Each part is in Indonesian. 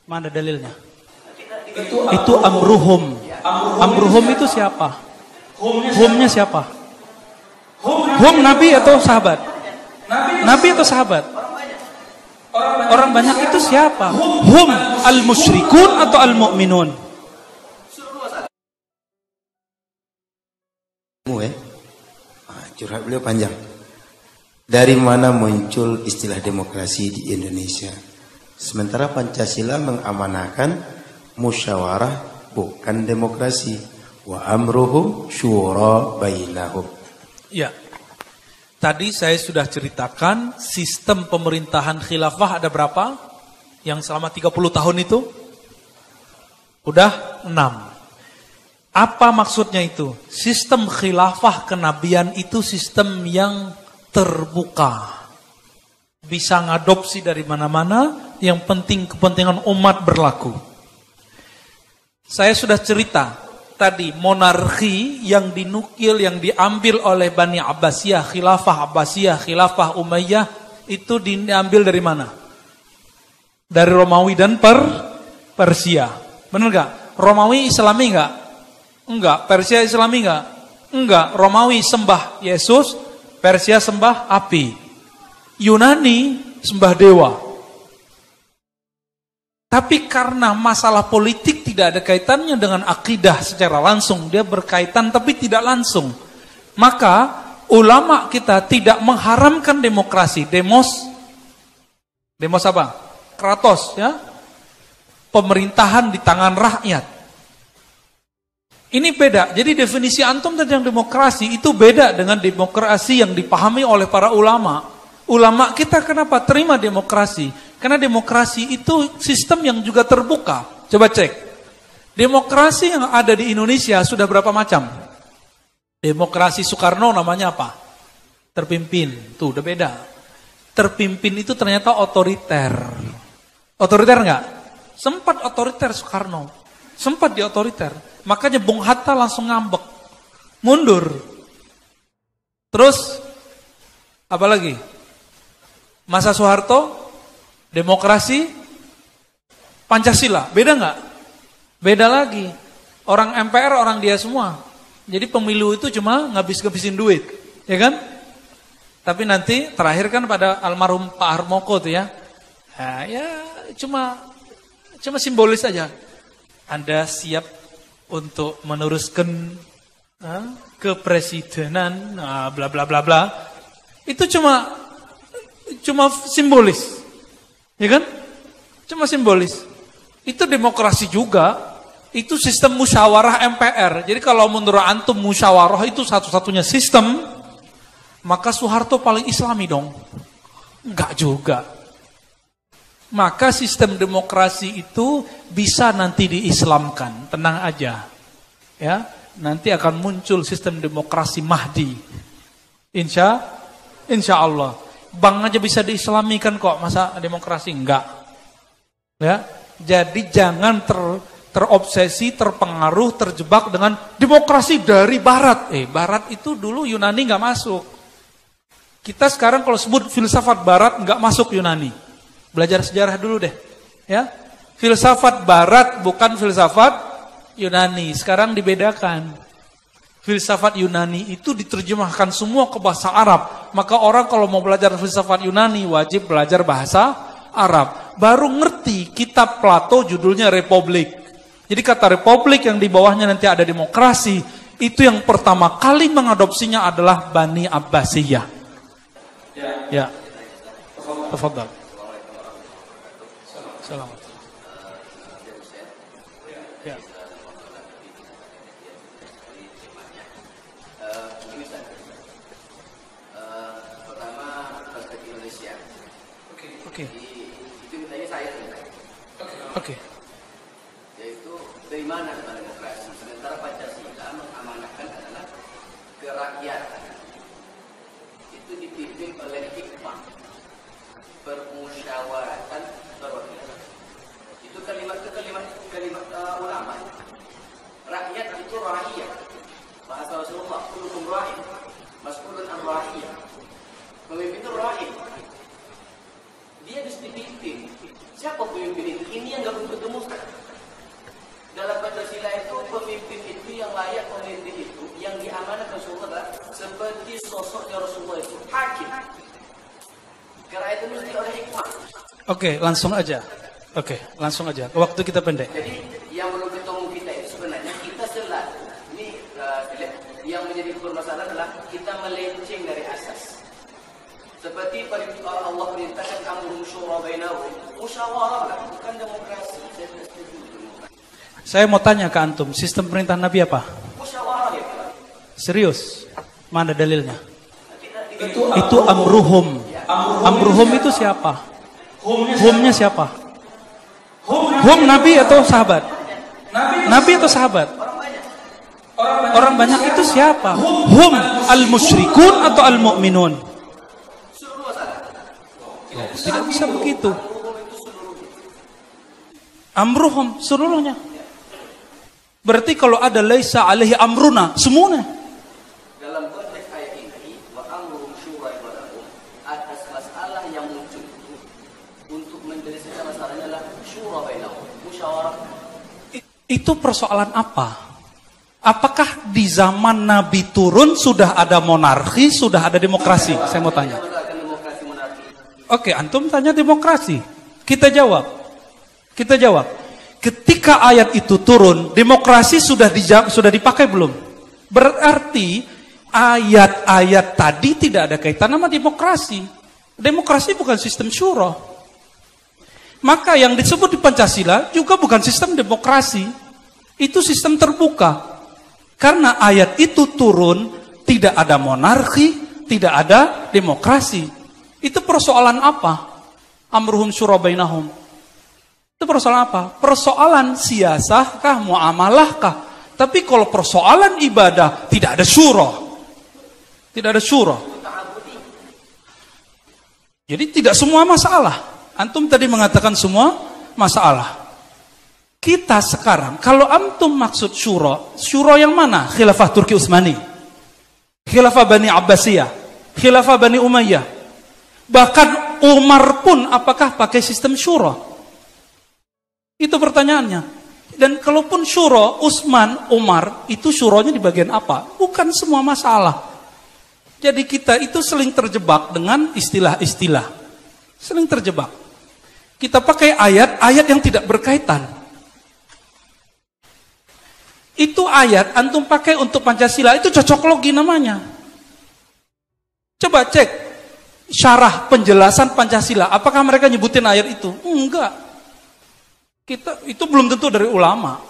Mana dalilnya? Itu amruhum. Amruhum itu siapa? Humnya siapa? Hum Nabi atau sahabat? Nabi atau sahabat? Orang banyak itu siapa? Hum al-musyrikun atau al-mu'minun? Curhat beliau panjang. Dari mana muncul istilah demokrasi di Indonesia? Sementara Pancasila mengamanahkan musyawarah bukan demokrasi. Wa amruhum syura bainahum. Ya. Tadi saya sudah ceritakan sistem pemerintahan khilafah ada berapa? Yang selama 30 tahun itu? Udah 6. Apa maksudnya itu? Sistem khilafah kenabian itu sistem yang terbuka. Bisa ngadopsi dari mana-mana, yang penting kepentingan umat berlaku. Saya sudah cerita tadi monarki yang dinukil, yang diambil oleh Bani Abbasiyah, khilafah Umayyah itu diambil dari mana? Dari Romawi dan Persia. Benar gak? Romawi Islami gak? Enggak. Persia Islami gak? Enggak. Romawi sembah Yesus, Persia sembah api. Yunani sembah dewa. Tapi karena masalah politik tidak ada kaitannya dengan akidah secara langsung. Dia berkaitan tapi tidak langsung. Maka ulama kita tidak mengharamkan demokrasi. Demos apa? Kratos ya. Pemerintahan di tangan rakyat. Ini beda. Jadi definisi antum tentang demokrasi itu beda dengan demokrasi yang dipahami oleh para ulama. Ulama kita kenapa terima demokrasi? Karena demokrasi itu sistem yang juga terbuka. Coba cek. Demokrasi yang ada di Indonesia sudah berapa macam? Demokrasi Soekarno namanya apa? Terpimpin. Tuh udah beda. Terpimpin itu ternyata otoriter. Otoriter enggak? Sempat otoriter Soekarno. Sempat di otoriter. Makanya Bung Hatta langsung ngambek. Mundur. Terus apa lagi? Masa Soeharto, demokrasi, Pancasila, beda nggak? Beda lagi. Orang MPR orang dia semua. Jadi pemilu itu cuma ngabis-ngabisin duit, ya kan? Tapi nanti terakhir kan pada almarhum Pak Harmoko tuh ya. Nah, ya cuma simbolis aja. Anda siap untuk meneruskan kepresidenan, bla bla bla bla. Itu cuma simbolis. Ya kan? Cuma simbolis. Itu demokrasi juga. Itu sistem musyawarah MPR. Jadi kalau menurut antum musyawarah itu satu-satunya sistem, maka Soeharto paling Islami dong. Enggak juga. Maka sistem demokrasi itu bisa nanti diislamkan. Tenang aja. Ya, nanti akan muncul sistem demokrasi Mahdi. Insya Allah. Bank aja bisa diislamikan kok, masa demokrasi enggak. Ya, jadi jangan terobsesi, terpengaruh, terjebak dengan demokrasi dari barat. Barat itu dulu Yunani enggak masuk. Kita sekarang kalau sebut filsafat barat enggak masuk Yunani. Belajar sejarah dulu deh. Ya. Filsafat barat bukan filsafat Yunani. Sekarang dibedakan. Filsafat Yunani itu diterjemahkan semua ke bahasa Arab. Maka orang kalau mau belajar filsafat Yunani wajib belajar bahasa Arab. Baru ngerti kitab Plato judulnya Republik. Jadi kata Republik yang di bawahnya nanti ada demokrasi. Itu yang pertama kali mengadopsinya adalah Bani Abbasiyah. Ya. Tafadhal. Selamat. Ya. Oke. Itu ditanya saya sebenarnya. Oke. Yaitu dari mana demokrasi? Sementara Pancasila mengamanahkan adalah kerakyatan. Itu dipimpin oleh hikmah, permusyawaratan perwakilan. Itu kalimat ulama. Rakyat itu ra'iyah. Bahasa Rasulullah, kullukum ra'in, mas'ulun an ra'iyah. Pemimpin itu ra'in. Dia harus dipimpin. Siapa pemimpin itu? Ini yang nggak ketemu. Dalam Pancasila itu pemimpin itu yang layak pemimpin itu yang diamanahkan Rasulullah seperti sosoknya Rasulullah itu hakim. Karena itu mesti oleh hikmah. Oke, langsung aja. Waktu kita pendek. Jadi yang belum ketemu kita itu sebenarnya kita selalu ini yang menjadi permasalahan adalah kita melenceng dari asas. Seperti Allah perintahkan amrun syura bainahum, musyawarah bukan demokrasi. Saya mau tanya ke antum, sistem perintah Nabi apa? Musyawarah ya. Serius? Mana dalilnya? Itu amruhum. Amruhum itu siapa? Humnya siapa? Hum Nabi atau sahabat? Nabi atau sahabat? Orang banyak itu siapa? Hum al-musyrikun atau al-mu'minun? Tidak bisa begitu. Amruhum seluruhnya. Berarti kalau ada laisa alaihi amruna, semuanya. Dalam konteks ayat ini, wa amruhum syura bainahum, atas masalah yang muncul untuk menyelesaikan masalahnya adalah syura bainahum, musyawarah. Itu persoalan apa? Apakah di zaman Nabi turun sudah ada monarki, sudah ada demokrasi? Saya mau tanya. Oke, antum tanya demokrasi. Kita jawab. Ketika ayat itu turun, demokrasi sudah dipakai belum? Berarti ayat-ayat tadi tidak ada kaitan sama demokrasi. Demokrasi bukan sistem syura. Maka yang disebut di Pancasila juga bukan sistem demokrasi. Itu sistem terbuka. Karena ayat itu turun, tidak ada monarki, tidak ada demokrasi. Itu persoalan apa? Amruhum syura bainahum. Itu persoalan apa? Persoalan siasah kah, muamalah kah? Tapi kalau persoalan ibadah tidak ada syura. Tidak ada syura. Jadi tidak semua masalah. Antum tadi mengatakan semua masalah. Kita sekarang, kalau antum maksud syura yang mana? Khilafah Turki Utsmani, Khilafah Bani Abbasiyah, Khilafah Bani Umayyah. Bahkan Umar pun apakah pakai sistem syura? Itu pertanyaannya. Dan kalaupun syura, Utsman, Umar, itu syuranya di bagian apa? Bukan semua masalah. Jadi kita itu sering terjebak dengan istilah-istilah. Sering terjebak. Kita pakai ayat-ayat yang tidak berkaitan. Itu ayat antum pakai untuk Pancasila, itu cocok logi namanya. Coba cek syarah penjelasan Pancasila, apakah mereka nyebutin ayat itu? Enggak. Itu belum tentu dari ulama.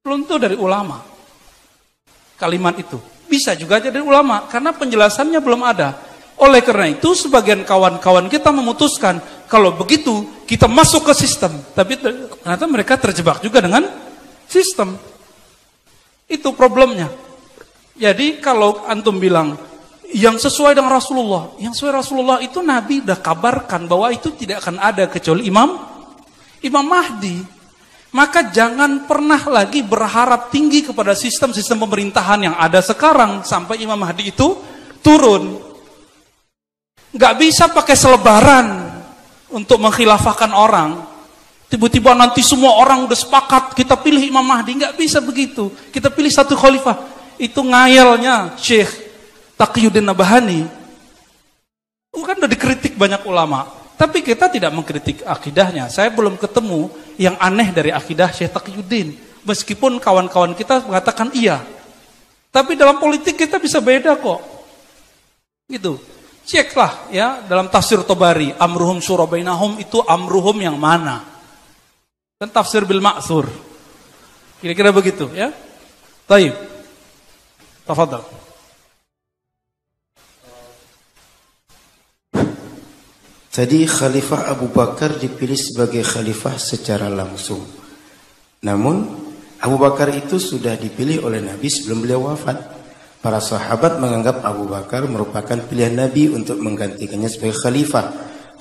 Belum tentu dari ulama. Kalimat itu. Bisa juga dari ulama, karena penjelasannya belum ada. Oleh karena itu, sebagian kawan-kawan kita memutuskan, kalau begitu, kita masuk ke sistem. Tapi ternyata mereka terjebak juga dengan sistem. Itu problemnya. Jadi kalau antum bilang, yang sesuai dengan Rasulullah, yang sesuai Rasulullah itu Nabi udah kabarkan bahwa itu tidak akan ada kecuali Imam Mahdi. Maka jangan pernah lagi berharap tinggi kepada sistem-sistem pemerintahan yang ada sekarang sampai Imam Mahdi itu turun. Gak bisa pakai selebaran untuk menkhilafahkan orang. Tiba-tiba nanti semua orang udah sepakat kita pilih Imam Mahdi. Gak bisa begitu. Kita pilih satu khalifah. Itu ngayalnya Syekh Taqiyuddin Nabhani. Kan udah dikritik banyak ulama. Tapi kita tidak mengkritik akidahnya. Saya belum ketemu yang aneh dari akidah Syekh Taqiyuddin. Meskipun kawan-kawan kita mengatakan iya. Tapi dalam politik kita bisa beda kok. Gitu. Ceklah ya dalam tafsir Tobari. Amruhum syura bainahum itu amruhum yang mana? Dan tafsir bil ma'thur. Kira-kira begitu ya. Taib. Tafadhal. Tadi Khalifah Abu Bakar dipilih sebagai khalifah secara langsung. Namun Abu Bakar itu sudah dipilih oleh Nabi sebelum beliau wafat. Para sahabat menganggap Abu Bakar merupakan pilihan Nabi untuk menggantikannya sebagai khalifah.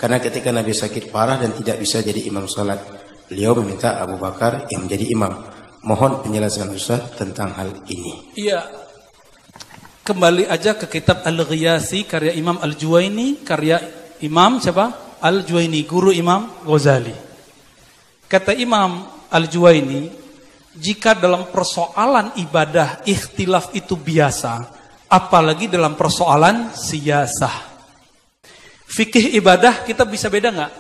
Karena ketika Nabi sakit parah dan tidak bisa jadi imam salat, beliau meminta Abu Bakar yang menjadi imam. Mohon penjelasan Ustaz tentang hal ini. Iya. Kembali aja ke kitab Al-Ghiyasi karya Imam Al-Juwaini, karya Imam siapa? Al-Juwaini, guru Imam Ghazali. Kata Imam Al-Juwaini, jika dalam persoalan ibadah ikhtilaf itu biasa, apalagi dalam persoalan siyasah. Fikih ibadah kita bisa beda nggak?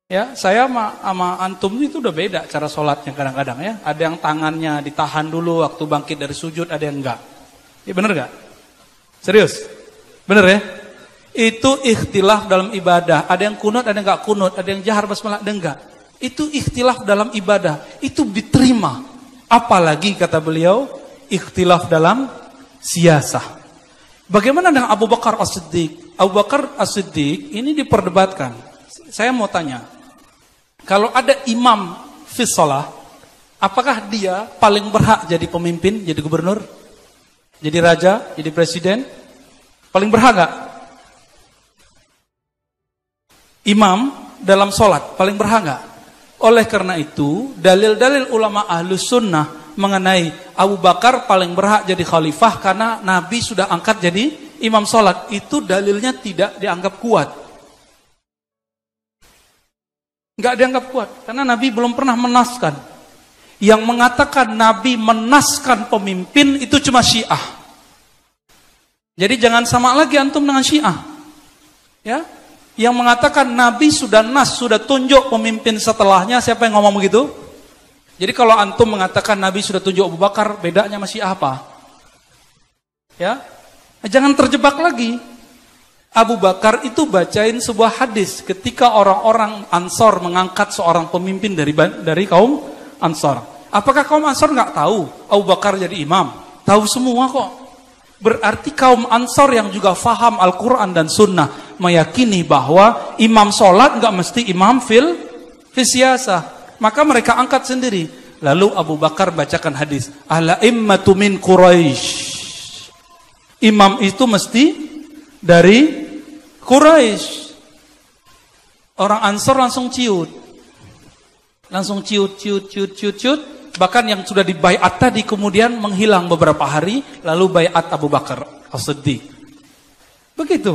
Ya, saya sama antum itu udah beda cara sholatnya kadang-kadang ya. Ada yang tangannya ditahan dulu waktu bangkit dari sujud, ada yang enggak. Ya bener nggak? Serius? Bener ya? Itu ikhtilaf dalam ibadah. Ada yang kunut, ada yang enggak kunut, ada yang jahar basmalah, ada yang enggak. Itu ikhtilaf dalam ibadah, itu diterima. Apalagi kata beliau, ikhtilaf dalam siyasah. Bagaimana dengan Abu Bakar As-Siddiq? Abu Bakar As-Siddiq ini diperdebatkan. Saya mau tanya, kalau ada imam fi shalah, apakah dia paling berhak jadi pemimpin, jadi gubernur, jadi raja, jadi presiden? Paling berhak gak? Imam dalam sholat, paling berhak gak? Oleh karena itu, dalil-dalil ulama ahlus sunnah mengenai Abu Bakar paling berhak jadi khalifah karena Nabi sudah angkat jadi imam sholat. Itu dalilnya tidak dianggap kuat. Nggak dianggap kuat, karena Nabi belum pernah menaskan. Yang mengatakan Nabi menaskan pemimpin itu cuma Syiah. Jadi jangan sama lagi antum dengan Syiah. Ya, yang mengatakan Nabi sudah nas, sudah tunjuk pemimpin setelahnya, siapa yang ngomong begitu? Jadi kalau antum mengatakan Nabi sudah tunjuk Abu Bakar, bedanya masih apa? Ya, jangan terjebak lagi. Abu Bakar itu bacain sebuah hadis ketika orang-orang Ansor mengangkat seorang pemimpin dari kaum Ansor. Apakah kaum Ansor nggak tahu Abu Bakar jadi imam? Tahu semua kok. Berarti kaum Ansor yang juga faham Al-Quran dan Sunnah meyakini bahwa imam sholat nggak mesti imam fil siyasah. Maka mereka angkat sendiri. Lalu Abu Bakar bacakan hadis, al-immatu min Quraisy. Imam itu mesti dari Quraisy. Orang Ansor langsung ciut. Langsung ciut. Bahkan yang sudah dibaiat tadi kemudian menghilang beberapa hari, lalu baiat Abu Bakar As-Siddiq. Begitu.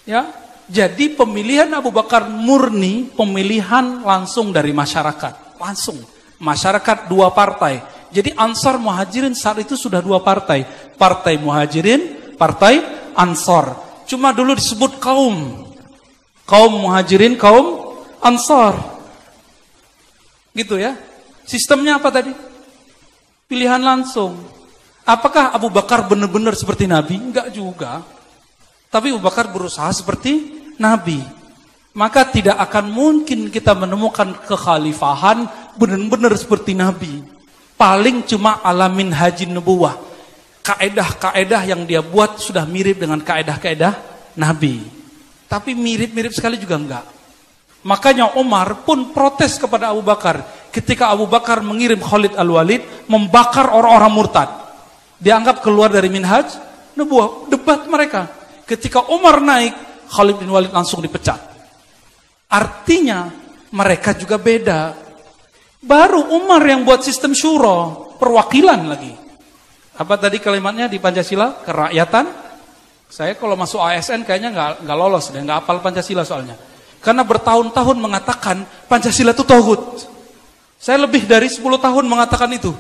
Ya, jadi pemilihan Abu Bakar murni pemilihan langsung dari masyarakat, langsung. Masyarakat dua partai. Jadi Ansar Muhajirin saat itu sudah dua partai. Partai Muhajirin, partai Ansar. Cuma dulu disebut kaum. Kaum Muhajirin, kaum Ansar. Gitu ya. Sistemnya apa tadi? Pilihan langsung. Apakah Abu Bakar benar-benar seperti Nabi? Enggak juga. Tapi Abu Bakar berusaha seperti Nabi. Maka tidak akan mungkin kita menemukan kekhalifahan benar-benar seperti Nabi. Paling cuma alamin haji nubuwah. Kaedah-kaedah yang dia buat sudah mirip dengan kaedah-kaedah Nabi. Tapi mirip-mirip sekali juga enggak. Makanya Umar pun protes kepada Abu Bakar. Ketika Abu Bakar mengirim Khalid Al-Walid membakar orang-orang murtad. Dianggap keluar dari minhaj nubuwah. Debat mereka. Ketika Umar naik, Khalid bin Walid langsung dipecat. Artinya mereka juga beda. Baru Umar yang buat sistem syuro, perwakilan lagi. Apa tadi kalimatnya di Pancasila? Kerakyatan. Saya kalau masuk ASN kayaknya nggak lolos, nggak hafal Pancasila soalnya. Karena bertahun-tahun mengatakan Pancasila itu tauhid. Saya lebih dari 10 tahun mengatakan itu.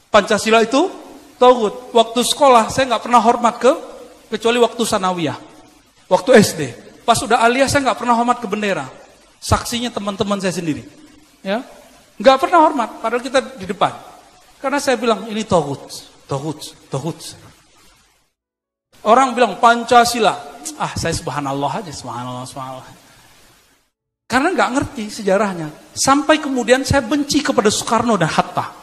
Pancasila itu tauhid. Waktu sekolah saya nggak pernah hormat kecuali waktu sanawiyah. Waktu SD. Pas udah aliyah saya nggak pernah hormat ke bendera. Saksinya teman-teman saya sendiri. Ya, nggak pernah hormat. Padahal kita di depan. Karena saya bilang ini tauhid. Orang bilang Pancasila. Saya subhanallah aja, subhanallah. Karena nggak ngerti sejarahnya. Sampai kemudian saya benci kepada Soekarno dan Hatta.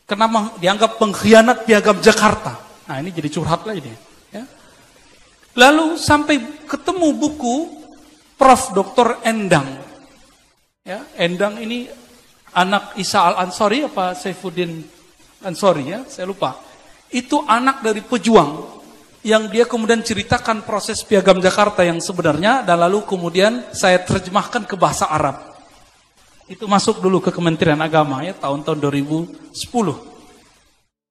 Karena dianggap pengkhianat piagam Jakarta. Nah ini jadi curhat lah ini. Ya. Lalu sampai ketemu buku Prof. Dr. Endang. Ya, Endang ini anak Isa Al-Ansori apa Saifuddin Ansori ya, saya lupa. Itu anak dari pejuang. Yang dia kemudian ceritakan proses piagam Jakarta yang sebenarnya, dan lalu kemudian saya terjemahkan ke bahasa Arab. Itu masuk dulu ke Kementerian Agama ya, tahun-tahun 2010.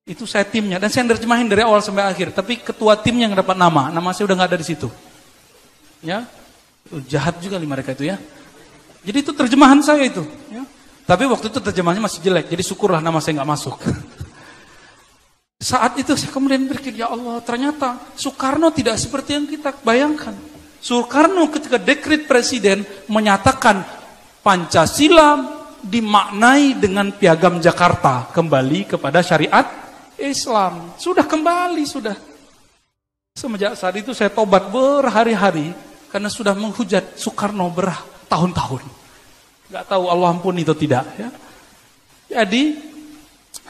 Itu saya timnya, dan saya nerjemahin dari awal sampai akhir. Tapi ketua timnya yang dapat nama saya udah nggak ada di situ. Ya, jahat juga mereka itu ya. Jadi itu terjemahan saya itu. Ya. Tapi waktu itu terjemahannya masih jelek, jadi syukurlah nama saya nggak masuk. Saat itu saya kemudian berpikir, ya Allah, ternyata Soekarno tidak seperti yang kita bayangkan. Soekarno ketika dekret presiden menyatakan Pancasila dimaknai dengan piagam Jakarta, kembali kepada syariat Islam. Sudah kembali, sudah. Semenjak saat itu saya tobat berhari-hari karena sudah menghujat Soekarno bertahun-tahun. Gak tahu Allah ampuni atau tidak, ya. Jadi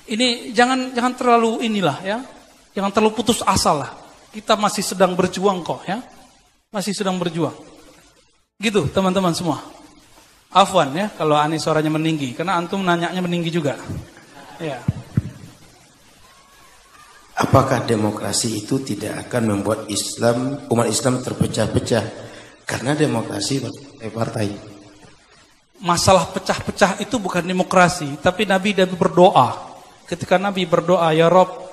ini jangan terlalu inilah, ya. Jangan terlalu putus asa lah. Kita masih sedang berjuang kok, ya. Masih sedang berjuang. Gitu teman-teman semua. Afwan ya kalau Ani suaranya meninggi, karena antum nanyanya meninggi juga. Ya. Apakah demokrasi itu tidak akan membuat umat Islam terpecah-pecah? Karena demokrasi partai. Masalah pecah-pecah itu bukan demokrasi, tapi Nabi berdoa. Ketika Nabi berdoa, ya Rob,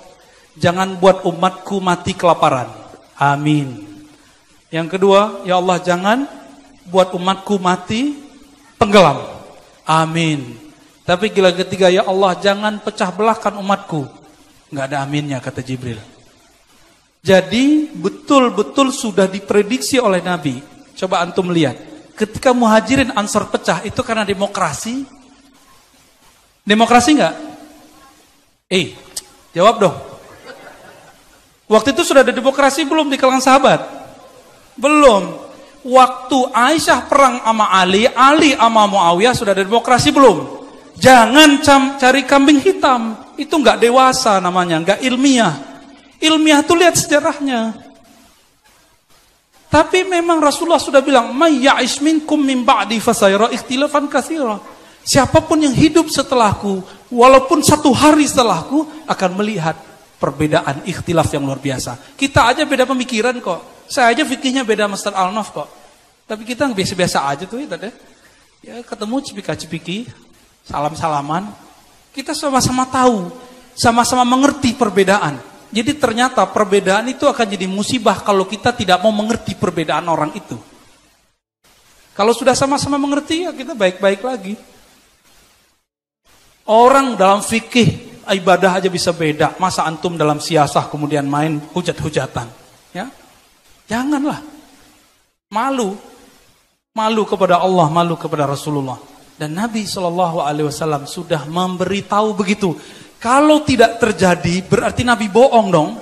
jangan buat umatku mati kelaparan. Amin. Yang kedua, ya Allah, jangan buat umatku mati tenggelam. Amin. Tapi ketiga, ya Allah, jangan pecah belahkan umatku. Nggak ada aminnya, kata Jibril. Jadi betul-betul sudah diprediksi oleh Nabi. Coba antum lihat. Ketika Muhajirin Ansor pecah, itu karena demokrasi? Demokrasi enggak? Jawab dong. Waktu itu sudah ada demokrasi belum di kalangan sahabat? Belum. Waktu Aisyah perang sama Ali sama Muawiyah sudah ada demokrasi belum? Jangan cari kambing hitam. Itu enggak dewasa namanya, enggak ilmiah. Ilmiah tuh lihat sejarahnya. Tapi memang Rasulullah sudah bilang, "May ya'ish minkum min ba'di fasayara ikhtilafan katsira." Siapapun yang hidup setelahku, walaupun 1 hari setelahku, akan melihat perbedaan ikhtilaf yang luar biasa. Kita aja beda pemikiran kok. Saya aja fikihnya beda Ustaz Alnaf kok. Tapi kita biasa-biasa aja tuh ya, ya ketemu cipika-cipiki, salam-salaman. Kita sama-sama tahu, sama-sama mengerti perbedaan. Jadi ternyata perbedaan itu akan jadi musibah kalau kita tidak mau mengerti perbedaan orang itu. Kalau sudah sama-sama mengerti, ya kita baik-baik lagi. Orang dalam fikih, ibadah aja bisa beda. Masa antum dalam siasah kemudian main hujat-hujatan? Ya, janganlah. Malu kepada Allah, malu kepada Rasulullah. Dan Nabi SAW sudah memberitahu begitu. Kalau tidak terjadi, berarti Nabi bohong dong.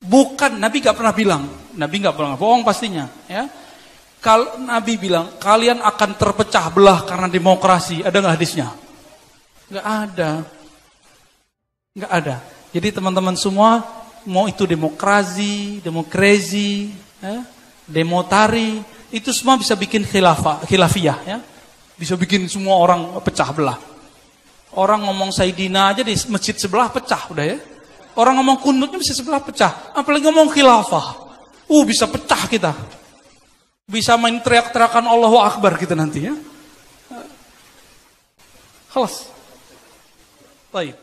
Bukan, Nabi gak pernah bilang. Nabi gak pernah bohong pastinya. Ya. Kalau Nabi bilang, kalian akan terpecah belah karena demokrasi. Ada gak hadisnya? Gak ada. Gak ada. Jadi teman-teman semua, mau itu demokrasi, ya, demotari, itu semua bisa bikin khilafiyah. Ya. Bisa bikin semua orang pecah belah. Orang ngomong Sayyidina aja di masjid sebelah pecah udah ya. Orang ngomong kunutnya bisa sebelah pecah. Apalagi ngomong khilafah. Bisa pecah kita. Bisa main teriak-teriakan Allahu Akbar kita nanti ya. Khalas. Baik.